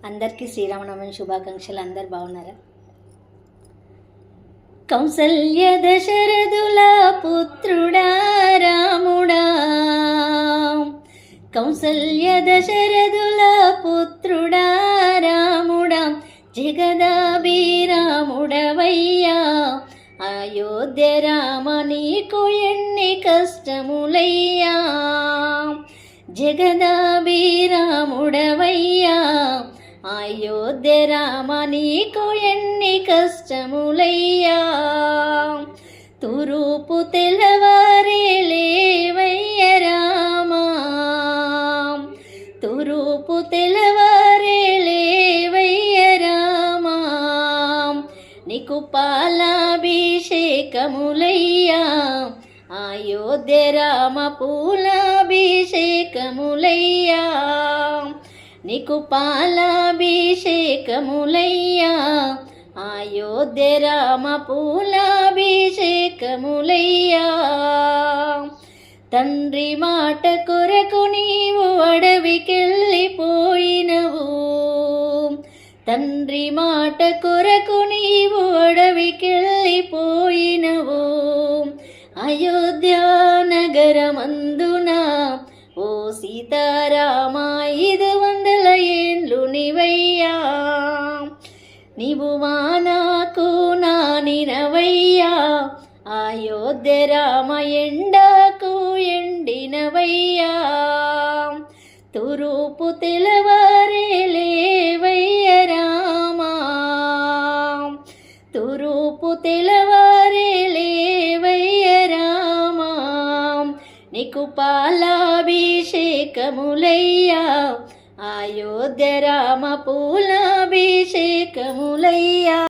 అందరికీ శ్రీరామనవమి శుభాకాంక్షలు. అందరు బాగున్నారా? కౌసల్య దశరథుల పుత్రుడా రాముడా, కౌసల్య దశరథుల పుత్రుడా రాముడా, జగదాభిరాముడవయ్యా, అయోధ్య రామ నీకు ఎన్ని కష్టములయ్యా, జగదాభిరాముడవయ్యా, అయోధ్య రామ నీకు ఎన్ని కష్టములయ్యా, తూర్పు తెల్లవారే లేవయ్య రామా, తూర్పు తెల్లవారే లేవయ్య రామా, నీకు పాలాభిషేకములయ్యా, అయోధ్య రామ పూలాభిషేకములయ్యా, నీకు పాలాభిషేకములయ్యా, అయోధ్య రామ పూలాభిషేకములయ్యా, తండ్రి మాట కొరకు నీవు అడవికెళ్ళిపోయినవు, తండ్రి మాట కొరకు నీవు అడవికెళ్ళిపోయినవు, అయోధ్య నగరమందున ఓ సీతారామ 500 ఏండ్లు నీవయ్యా, నీవు మానాకు నానినవయ్యా, అయోధ్య రామ ఎండాకు ఎండినవయ్యా, తూర్పు తెల్లవారే లేవయ్య రామా, తూర్పు తెల్లవారే లేవయ్య రామా, నీకు పాలాభిషేకములయ్యా, అయోధ్య రామ పూలాభిషేకములయ్యా.